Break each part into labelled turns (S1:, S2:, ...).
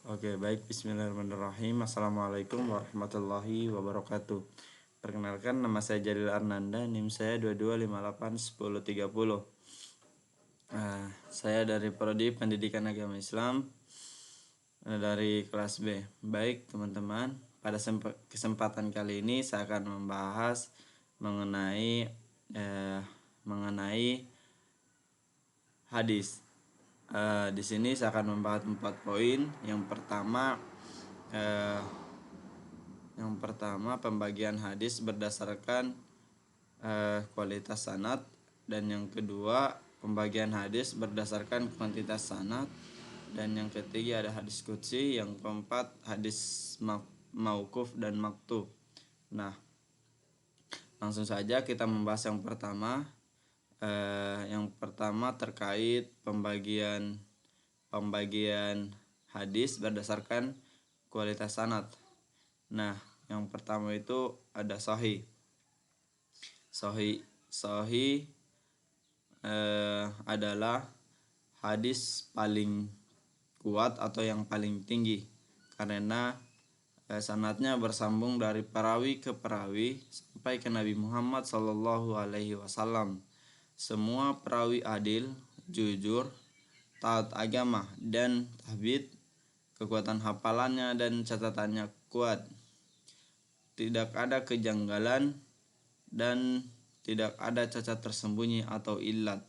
S1: Oke, baik. Bismillahirrahmanirrahim. Assalamualaikum warahmatullahi wabarakatuh. Perkenalkan, nama saya Jalil Arnanda, NIM saya 22581030. Saya dari Prodi Pendidikan Agama Islam dari kelas B. Baik, teman-teman, pada kesempatan kali ini saya akan membahas mengenai hadis. Di sini saya akan membahas 4 poin. Yang pertama pembagian hadis berdasarkan kualitas sanad, dan yang kedua pembagian hadis berdasarkan kuantitas sanad, dan yang ketiga ada hadis qudsi, yang keempat hadis mauquf dan maktub. Nah, langsung saja kita membahas yang pertama. Yang pertama terkait pembagian hadis berdasarkan kualitas sanad. Nah, yang pertama itu ada sahih. Sahih adalah hadis paling kuat atau yang paling tinggi karena sanadnya bersambung dari perawi ke perawi sampai ke Nabi Muhammad SAW. Semua perawi adil, jujur, taat agama dan tahbid. Kekuatan hafalannya dan catatannya kuat. Tidak ada kejanggalan dan tidak ada cacat tersembunyi atau illat.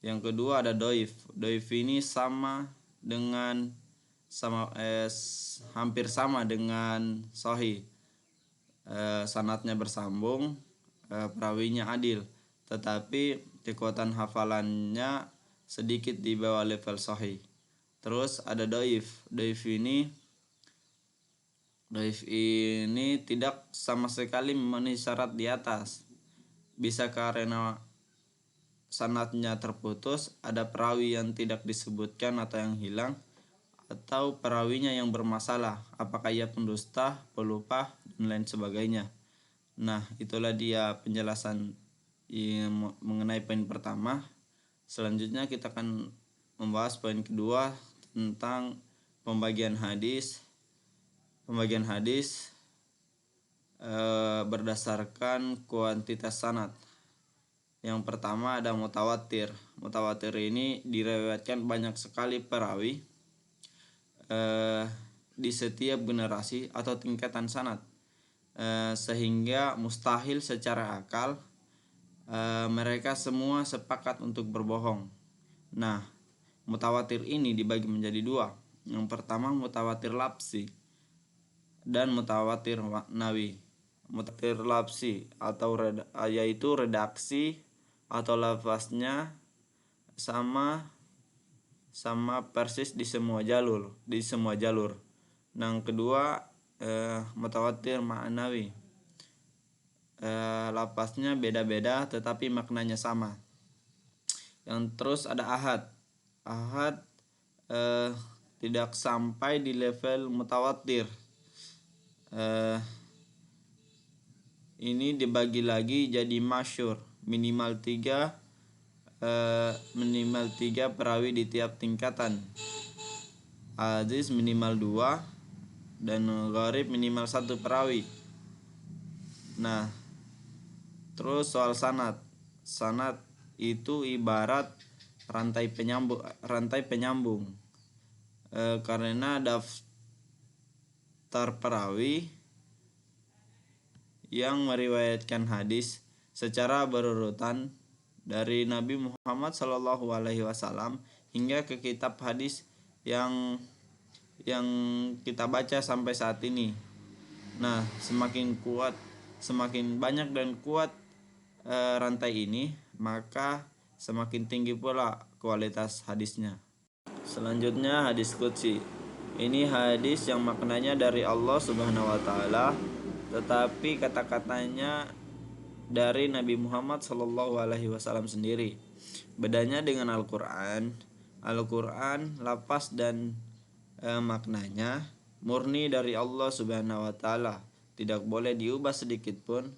S1: Yang kedua ada doif. Doif ini hampir sama dengan sahih. Sanadnya bersambung, perawinya adil, tetapi kekuatan hafalannya sedikit di bawah level sahih. Terus ada doif. Doif ini tidak sama sekali memenuhi syarat di atas. Bisa karena sanadnya terputus, ada perawi yang tidak disebutkan atau yang hilang, atau perawinya yang bermasalah, apakah ia pendusta, pelupa, dan lain sebagainya. Nah, itulah dia penjelasan mengenai poin pertama. Selanjutnya kita akan membahas poin kedua tentang pembagian hadis berdasarkan kuantitas sanad. Yang pertama ada mutawatir. Mutawatir ini diriwayatkan banyak sekali perawi di setiap generasi atau tingkatan sanad, sehingga mustahil secara akal mereka semua sepakat untuk berbohong. Nah, mutawatir ini dibagi menjadi dua. Yang pertama mutawatir lapsi dan mutawatir maknawi. Mutawatir lapsi yaitu redaksi atau lafaznya sama persis di semua jalur. Yang kedua mutawatir maknawi. Lafaznya beda-beda tetapi maknanya sama. Yang terus ada ahad. Ahad tidak sampai di level mutawatir. Ini dibagi lagi jadi masyhur, minimal 3 perawi di tiap tingkatan. Aziz minimal 2 dan gharib minimal 1 perawi. Nah, terus soal sanad. Sanad itu ibarat rantai penyambung. Karena daftar perawi yang meriwayatkan hadis secara berurutan dari Nabi Muhammad SAW hingga ke kitab hadis yang kita baca sampai saat ini. Nah, semakin banyak dan kuat rantai ini, maka semakin tinggi pula kualitas hadisnya. Selanjutnya hadis qudsi. Ini hadis yang maknanya dari Allah Subhanahu wa taala, tetapi kata-katanya dari Nabi Muhammad SAW sendiri. Bedanya dengan Al-Quran lafaz dan maknanya murni dari Allah Subhanahu wa taala, tidak boleh diubah sedikit pun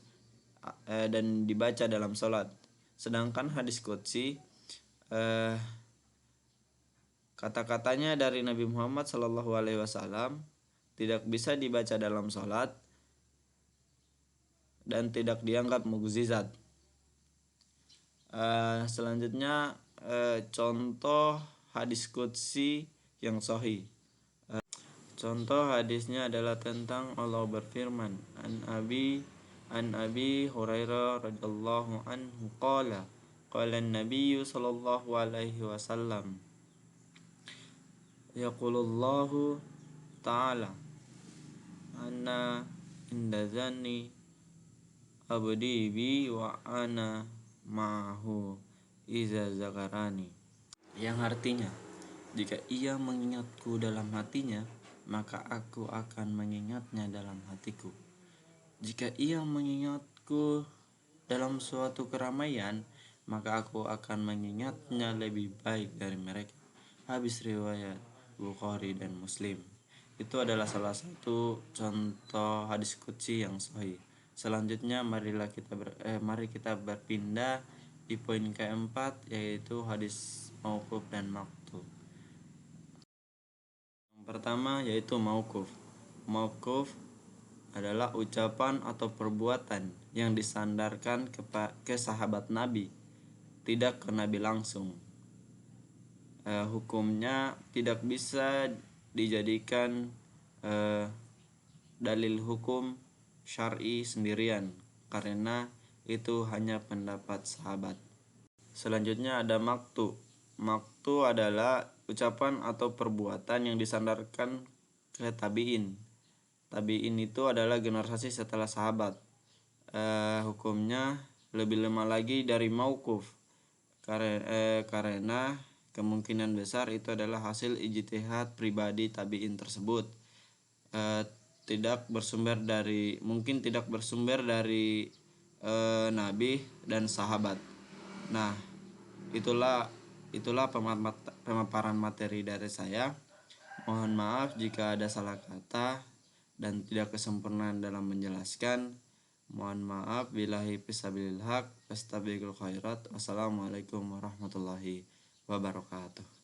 S1: dan dibaca dalam salat. Sedangkan hadis qudsi Kata-katanya dari Nabi Muhammad SAW tidak bisa dibaca dalam sholat dan tidak dianggap mukjizat. Selanjutnya contoh hadis qudsi yang sahih. Contoh hadisnya adalah tentang Allah berfirman, an Abi Hurairah radhiyallahu anhu qala an-nabiy sallallahu alaihi wasallam yaqulullahu ta'ala ana inda zanni abdi bi wa ana ma'ahu iza zakarani, yang artinya, jika ia mengingatku dalam hatinya, maka aku akan mengingatnya dalam hatiku. Jika ia mengingatku dalam suatu keramaian, maka aku akan mengingatnya lebih baik dari mereka. Habis riwayat Bukhari dan Muslim. Itu adalah salah satu contoh hadis qudsi yang sahih. Selanjutnya mari kita berpindah di poin keempat, yaitu hadis mauquf dan maqtu. Yang pertama yaitu mauquf. Mauquf adalah ucapan atau perbuatan yang disandarkan ke sahabat Nabi, tidak ke Nabi langsung. Hukumnya tidak bisa dijadikan dalil hukum syar'i sendirian, karena itu hanya pendapat sahabat. Selanjutnya ada maqtu. Maqtu adalah ucapan atau perbuatan yang disandarkan ke tabi'in. Tabi'in itu adalah generasi setelah sahabat. Hukumnya lebih lemah lagi dari mauquf, karena kemungkinan besar itu adalah hasil ijtihad pribadi tabi'in tersebut, tidak bersumber dari Nabi dan sahabat. Nah, itulah pemaparan materi dari saya. Mohon maaf jika ada salah kata dan tidak kesempurnaan dalam menjelaskan. Mohon maaf. Billahi fisabilil haq, fastabiqul khairat. Wassalamualaikum warahmatullahi wabarakatuh.